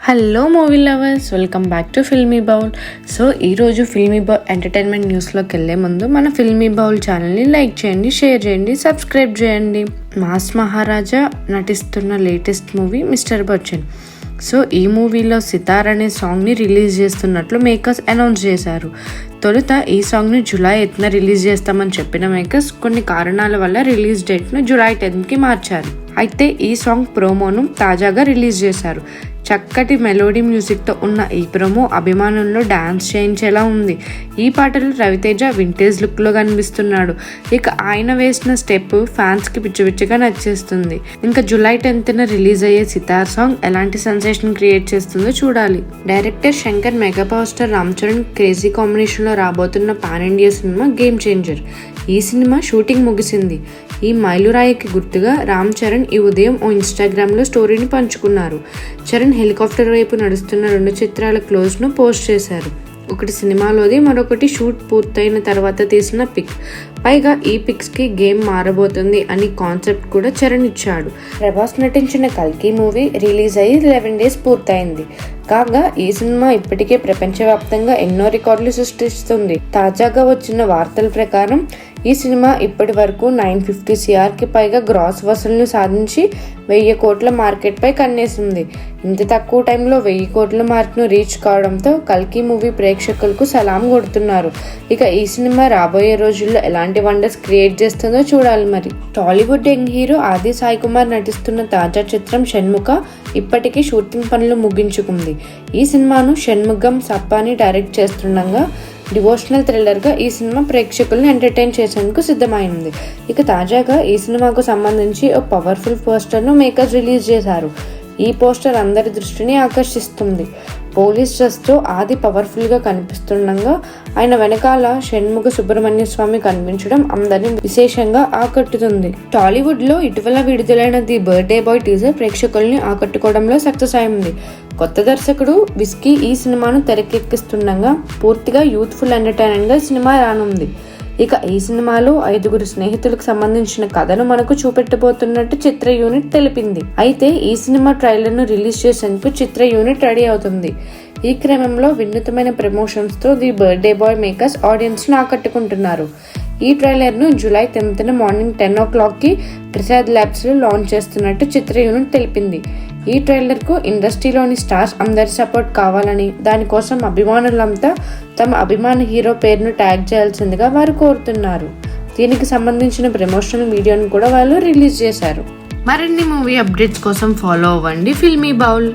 Hello movie lovers, welcome back to filmy bowl. So ఈరోజు filmy bowl entertainment న్యూస్లోకి వెళ్ళే ముందు మన ఫిల్మీ బౌల్ ఛానల్ని లైక్ చేయండి, షేర్ చేయండి, సబ్స్క్రైబ్ చేయండి. మాస్ మహారాజా నటిస్తున్న latest movie mister Bachchan. So ఈ మూవీలో సితార్ అనే సాంగ్ని రిలీజ్ చేస్తున్నట్లు మేకర్స్ అనౌన్స్ చేశారు. తొలుత ఈ సాంగ్ని జూలై 8న రిలీజ్ చేస్తామని చెప్పిన మేకర్స్ కొన్ని కారణాల వల్ల రిలీజ్ డేట్ను జూలై 10కి మార్చారు. అయితే ఈ సాంగ్ ప్రోమోను తాజాగా రిలీజ్ చేశారు. చక్కటి మెలోడీ మ్యూజిక్తో ఉన్న ఈ ప్రోమో అభిమానుల్లో డాన్స్ చేయించేలా ఉంది. ఈ పాటలో రవితేజ వింటేజ్ లుక్లో కనిపిస్తున్నాడు. ఇక ఆయన వేసిన స్టెప్ ఫ్యాన్స్కి పిచ్చిగా నచ్చేస్తుంది. ఇంకా జూలై 10న రిలీజ్ అయ్యే సితార్ సాంగ్ ఎలాంటి సెన్సేషన్ క్రియేట్ చేస్తుందో చూడాలి. Director Shankar mega power star Ram Charan crazy కాంబినేషన్లో రాబోతున్న pan India cinema game changer. ఈ సినిమా షూటింగ్ ముగిసింది. ఈ మైలురాయికి గుర్తుగా రామ్ చరణ్ ఈ ఉదయం ఓ ఇన్స్టాగ్రామ్లో స్టోరీని పంచుకున్నారు. చరణ్ హెలికాప్టర్ వైపు నడుస్తున్న 2 చిత్రాల క్లోజ్ను పోస్ట్ చేశారు. ఒకటి సినిమాలోది, మరొకటి షూట్ పూర్తయిన తర్వాత తీసిన పిక్. పైగా ఈ పిక్స్కి గేమ్ మారబోతుంది అని కాన్సెప్ట్ కూడా చరణ్ ఇచ్చాడు. ప్రభాస్ నటించిన కల్కి మూవీ రిలీజ్ అయ్యి 11 డేస్ పూర్తయింది. కాగా ఈ సినిమా ఇప్పటికే ప్రపంచవ్యాప్తంగా ఎన్నో రికార్డులు సృష్టిస్తుంది. తాజాగా వచ్చిన వార్తల ప్రకారం ఈ సినిమా ఇప్పటి వరకు 950 CRకి పైగా గ్రాస్ వసూళ్లను సాధించి 1000 కోట్ల మార్కెట్పై కన్నేసింది. ఇంత తక్కువ టైంలో 1000 కోట్ల మార్క్ను రీచ్ కావడంతో కల్కి మూవీ ప్రేక్షకులకు సలాం కొడుతున్నారు. ఇక ఈ సినిమా రాబోయే రోజుల్లో ఎలాంటి వండర్స్ క్రియేట్ చేస్తుందో చూడాలి. మరి టాలీవుడ్ యంగ్ హీరో ఆది సాయి కుమార్ నటిస్తున్న తాజా చిత్రం షణ్ముఖ ఇప్పటికీ షూటింగ్ పనులు ముగించుకుంది. ఈ సినిమాను షణ్ముగం సప్పాని డైరెక్ట్ చేస్తుండగా డివోషనల్ థ్రిల్లర్గా ఈ సినిమా ప్రేక్షకులను ఎంటర్టైన్ చేసేందుకు సిద్ధమైంది. ఇక తాజాగా ఈ సినిమాకు సంబంధించి ఓ పవర్ఫుల్ పోస్టర్ను మేకర్స్ రిలీజ్ చేశారు. ఈ పోస్టర్ అందరి దృష్టిని ఆకర్షిస్తుంది. పోలీస్ డ్రెస్తో ఆది పవర్ఫుల్గా కనిపిస్తుండగా ఆయన వెనకాల షణ్ముఖ సుబ్రహ్మణ్య స్వామి కనిపించడం అందరినీ విశేషంగా ఆకట్టుతుంది. టాలీవుడ్లో ఇటీవల విడుదలైన ది బర్త్డే బాయ్ టీజర్ ప్రేక్షకుల్ని ఆకట్టుకోవడంలో సక్సెస్ అయింది. కొత్త దర్శకుడు విస్కీ ఈ సినిమాను తెరకెక్కిస్తుండగా పూర్తిగా యూత్ఫుల్ ఎంటర్టైన్మెంట్గా సినిమా రానుంది. ఇక ఈ సినిమాలో 5 స్నేహితులకు సంబంధించిన కథను మనకు చూపెట్టబోతున్నట్టు చిత్ర యూనిట్ తెలిపింది. అయితే ఈ సినిమా ట్రైలర్ను రిలీజ్ చేసేందుకు చిత్ర యూనిట్ రెడీ అవుతుంది. ఈ క్రమంలో వినూత్నమైన ప్రమోషన్స్తో ది బర్త్డే బాయ్ మేకర్స్ ఆడియన్స్ను ఆకట్టుకుంటున్నారు. ఈ ట్రైలర్ను జూలై 10న మార్నింగ్ 10 o'clockకి ప్రసాద్ ల్యాబ్స్లో లాంచ్ చేస్తున్నట్టు చిత్ర యూనిట్ తెలిపింది. ఈ ట్రైలర్కు ఇండస్ట్రీలోని స్టార్స్ అందరి సపోర్ట్ కావాలని, దానికోసం అభిమానులంతా తమ అభిమాన హీరో పేరును ట్యాగ్ చేయాల్సిందిగా వారు కోరుతున్నారు. దీనికి సంబంధించిన ప్రమోషనల్ వీడియోను కూడా వాళ్ళు రిలీజ్ చేశారు. మరిన్ని మూవీ అప్డేట్స్ కోసం ఫాలో అవ్వండి ఫిల్మీ బౌల్.